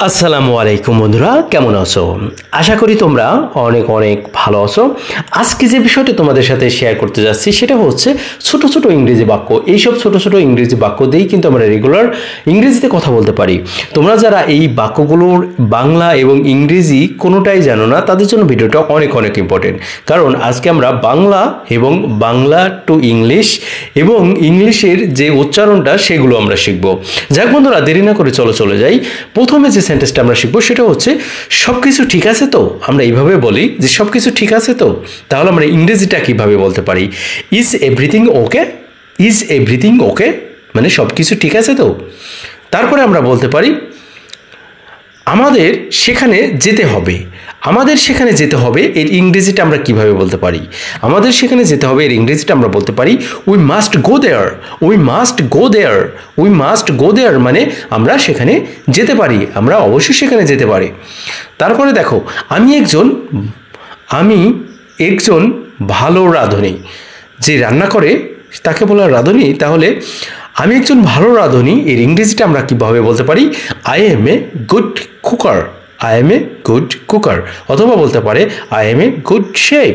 আসসালামু আলাইকুম বন্ধুরা, কেমন আছো? আশা করি তোমরা অনেক অনেক ভালো আছো। আজকে যে বিষয়টা তোমাদের সাথে শেয়ার করতে যাচ্ছি সেটা হচ্ছে ছোট ছোট ইংরেজি বাক্য। এইসব ছোট ছোট ইংরেজি বাক্য দিয়েই কিন্তু আমরা রেগুলার ইংরেজিতে কথা বলতে পারি। তোমরা যারা এই বাক্যগুলোর বাংলা এবং ইংরেজি কোনোটাই জানো না, তাদের জন্য ভিডিওটা অনেক অনেক ইম্পর্টেন্ট। কারণ আজকে আমরা বাংলা এবং বাংলা টু ইংলিশ এবং ইংলিশের যে উচ্চারণটা সেগুলো আমরা শিখবো। যাক বন্ধুরা, দেরি না করে চলে যাই। প্রথমে যে সেন্টেন্সটা আমরা শিখবো সেটা হচ্ছে সব কিছু ঠিক আছে তো। আমরা এইভাবে বলি যে সব কিছু ঠিক আছে তো, তাহলে আমরা ইংরেজিটা কিভাবে বলতে পারি? Is everything okay? Is everything okay মানে সব কিছু ঠিক আছে তো। তারপরে আমরা বলতে পারি আমাদের সেখানে যেতে হবে। আমাদের সেখানে যেতে হবে এর ইংরেজিটা আমরা কিভাবে বলতে পারি? আমাদের সেখানে যেতে হবে এর ইংরেজিটা আমরা বলতে পারি we must go there. We must go there. We must go there মানে আমরা সেখানে যেতে পারি, আমরা অবশ্যই সেখানে যেতে পারি। তারপরে দেখো, আমি একজন ভালো রাঁধুনি। যে রান্না করে তাকে বলা রাঁধুনি। তাহলে আমি একজন ভালো রাঁধুনি এর ইংরেজিটা আমরা কীভাবে বলতে পারি? I am a good cooker. I am a good cooker. অথবা বলতে পারে I am a good chef.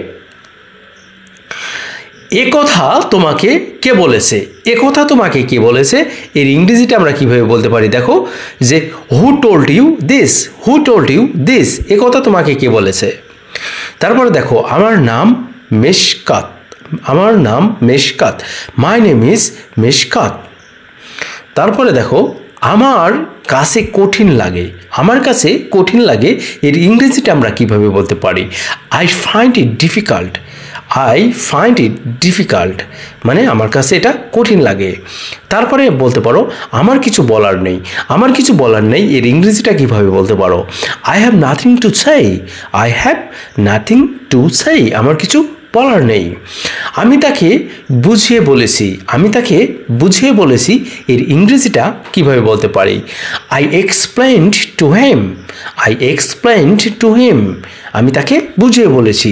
এ কথা তোমাকে কে বলেছে? এ কথা তোমাকে কে বলেছে এর ইংরেজিটা আমরা কিভাবে বলতে পারি? দেখো, যে who told you this. Who told you this, এ কথা তোমাকে কে বলেছে? তারপরে দেখো, আমার নাম মেশকাত। আমার নাম Mishkat. My name is Mishkat. তারপরে দেখো, আমার কাছে কঠিন লাগে। আমার কাছে কঠিন লাগে এর ইংরেজিটা আমরা কিভাবে বলতে পারি? I find it difficult. I find it difficult মানে আমার কাছে এটা কঠিন লাগে। তারপরে বলতে পারো আমার কিছু বলার নেই। আমার কিছু বলার নেই এর ইংরেজিটা কিভাবে বলতে পারো? I have nothing to say. I have nothing to say আমার কিছু বলার নেই। আমি তাকে বুঝিয়ে বলেছি। আমি তাকে বুঝিয়ে বলেছি এর ইংরেজিটা কিভাবে বলতে পারি? I explained to him. I explained to him আমি তাকে বুঝিয়ে বলেছি।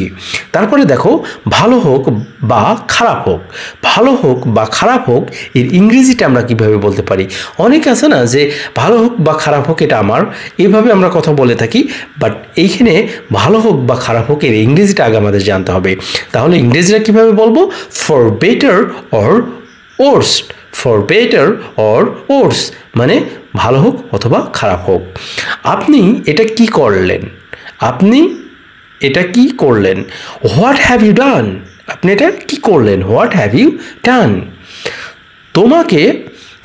তারপরে দেখো, ভালো হোক বা খারাপ হোক। ভালো হোক বা খারাপ হোক এর ইংরেজিটা আমরা কিভাবে বলতে পারি? অনেক আছে না যে ভালো হোক বা খারাপ হোক এটা আমার, এইভাবে আমরা কথা বলে থাকি। বাট এইখানে ভালো হোক বা খারাপ হোক এর ইংরেজিটা আগে আমাদের জানতে হবে। তাহলে ইংরেজিটা কিভাবে বলবো? For better or worse. For better or worse মানে ভালো হোক অথবা খারাপ হোক। আপনি এটা কি করলেন? আপনি এটা কি করলেন? What have you done. আপনি এটা কি করলেন? What have you done. তোমাকে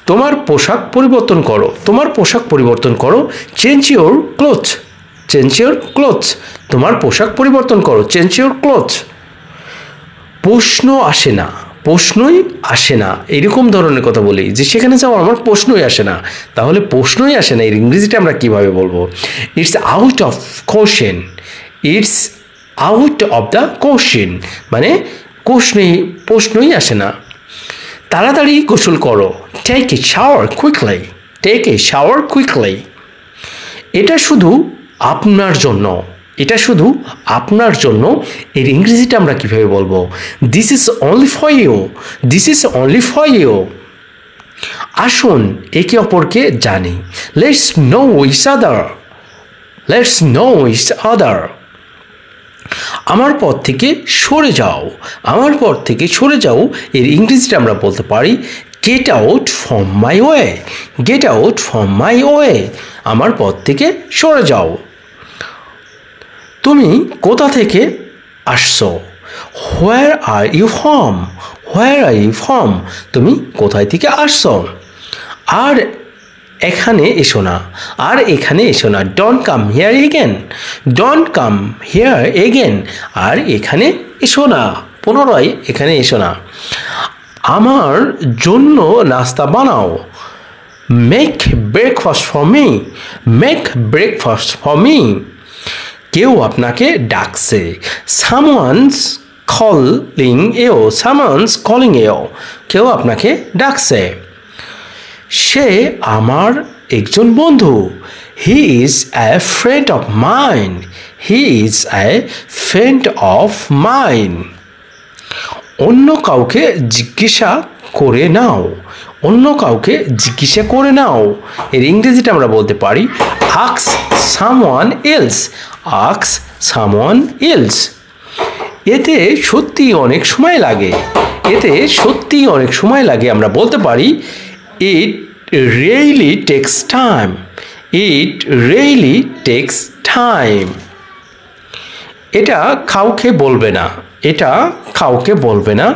তোমার পোশাক পরিবর্তন করো। তোমার পোশাক পরিবর্তন করো। Change your cloth. Change your cloth তোমার পোশাক পরিবর্তন করো। Change your cloth. প্রশ্ন আসে না। প্রশ্নই আসে না এরকম ধরনের কথা বলি যে সেখানে যাও আমার প্রশ্নই আসে না। তাহলে প্রশ্নই আসে না এর ইংরেজিটা আমরা কিভাবে বলবো? It's out of question. It's out of the question মানে প্রশ্নই আসে না। তাড়াতাড়ি গোসল করো। Take a shower quickly. Take a shower quickly. এটা শুধু আপনার জন্য। এটা শুধু আপনার জন্য এর ইংরেজিটা আমরা কিভাবে বলবো? This is only for you. This is only for you. আসুন একে অপরকে জানি। Let's know each other. Let's know each other. আমার পথ থেকে সরে যাও। আমার পথ থেকে সরে যাও এর ইংরেজিটা আমরা বলতে পারি get out from my way. Get out from my way আমার পথ থেকে সরে যাও। তুমি কোথা থেকে আসছো? Where are you from. Where are you from তুমি কোথায় থেকে আসছো? আর এখানে এসো না। আর এখানে এসো না। Don't come here again. Don't come here again আর এখানে এসো না। পুনরায় এখানে এসো না। আমার জন্য নাস্তা বানাও। Make breakfast for me. Make breakfast for me কেউ আপনাকে ডাকছে। Someone's calling you. Someone's calling you কেউ আপনাকে ডাকছে। সে আমার একজন বন্ধু। He is a friend of mine. He is a friend of mine অন্য কাউকে জিজ্ঞাসা করে নাও। অন্য কাউকে জিজ্ঞাসা করে নাও। এর ইংরেজিটা আমরা বলতে পারি ask someone else. Ask someone else. এতে সত্যি অনেক সময় লাগে। এতে সত্যি অনেক সময় লাগে আমরা বলতে পারি it really takes time. It really takes time. এটা কাউকে বলবে না। এটা কাউকে বলবে না।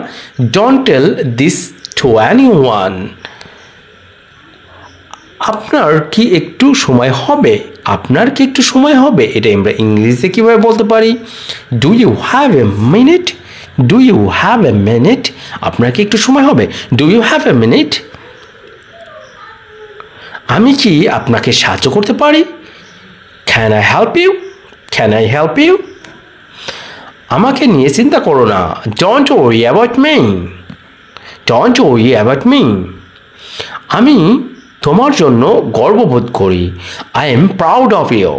Don't tell this to anyone. আপনার কি একটু সময় হবে? আপনার কি একটু সময় হবে? এটা আমরা ইংরেজিতে কীভাবে বলতে পারি? Do you have a minute? Do you have a minute? আপনার কি একটু সময় হবে? Do you have a minute? আমি কি আপনাকে সাহায্য করতে পারি? Can I help you? Can I help you? আমাকে নিয়ে চিন্তা করো না। Don't worry about me. Don't worry about me. আমি তোমার জন্য গর্ববোধ করি। I am proud of you.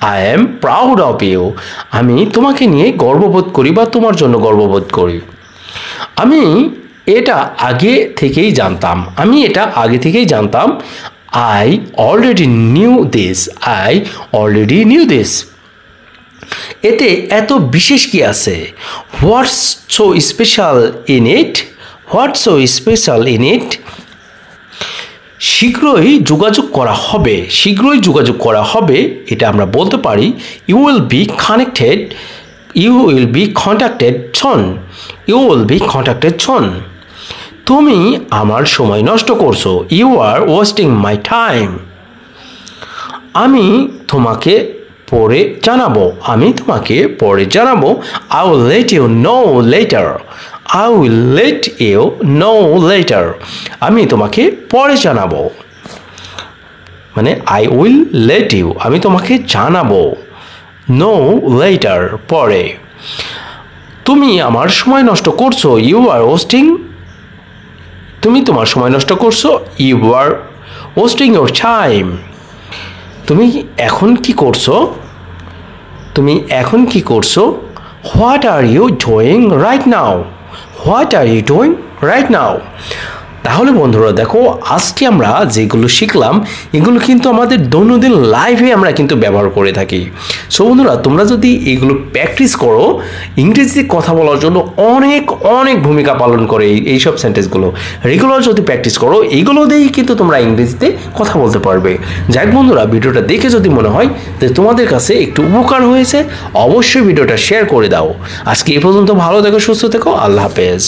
I am proud of you. আমি তোমাকে নিয়ে গর্ববোধ করি বা তোমার জন্য গর্ববোধ করি। আমি এটা আগে থেকেই জানতাম। আমি এটা আগে থেকেই জানতাম। I already knew this. I already knew this. এতে এত বিশেষ কি আছে? What's so special in it? What's so special in it? শীঘ্রই যোগাযোগ করা হবে। শীঘ্রই যোগাযোগ করা হবে। এটা আমরা বলতে পারি you will be connected. You will be contacted soon. You will be contacted soon. তুমি আমার সময় নষ্ট করছো। You are wasting my time. আমি তোমাকে পরে জানাবো। আমি তোমাকে পরে জানাবো। I will let you know later. I will let you know later. আমি তোমাকে পরে জানাবো। মানে I will let you, আমি তোমাকে জানাবো। know later, পরে। তুমি আমার সময় নষ্ট করছো। You are wasting. তুমি তোমার সময় নষ্ট করছো। You are wasting your time. তুমি এখন কি করছো? তুমি এখন কি করছো? What are you doing right now? What are you doing right now? তাহলে বন্ধুরা দেখো, আজকে আমরা যেগুলো শিখলাম এগুলো কিন্তু আমাদের দৈনন্দিন লাইফে আমরা কিন্তু ব্যবহার করে থাকি। সো বন্ধুরা, তোমরা যদি এগুলো প্র্যাকটিস করো, ইংরেজিতে কথা বলার জন্য অনেক অনেক ভূমিকা পালন করে এইসব সেন্টেন্সগুলো। রেগুলার যদি প্র্যাকটিস করো, এইগুলো দিয়েই কিন্তু তোমরা ইংরেজিতে কথা বলতে পারবে। যাই বন্ধুরা, ভিডিওটা দেখে যদি মনে হয় যে তোমাদের কাছে একটু উপকার হয়েছে, অবশ্যই ভিডিওটা শেয়ার করে দাও। আজকে এই পর্যন্ত, ভালো থেকো, সুস্থ থেকো, আল্লাহ হাফেজ।